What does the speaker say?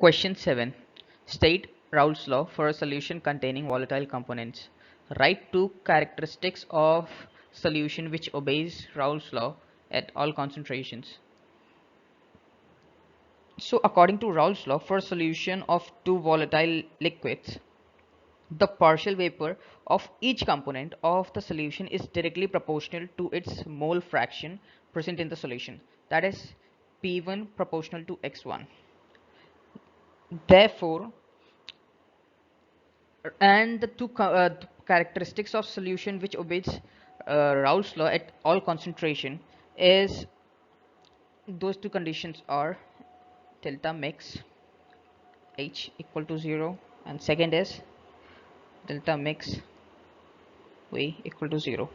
Question 7. State Raoult's law for a solution containing volatile components. Write two characteristics of solution which obeys Raoult's law at all concentrations. So according to Raoult's law, for a solution of two volatile liquids, the partial vapor of each component of the solution is directly proportional to its mole fraction present in the solution, that is P1 proportional to X1. Therefore, and the two characteristics of solution which obeys Raoult's law at all concentration is, those two conditions are delta mix H equal to 0, and second is delta mix V equal to 0.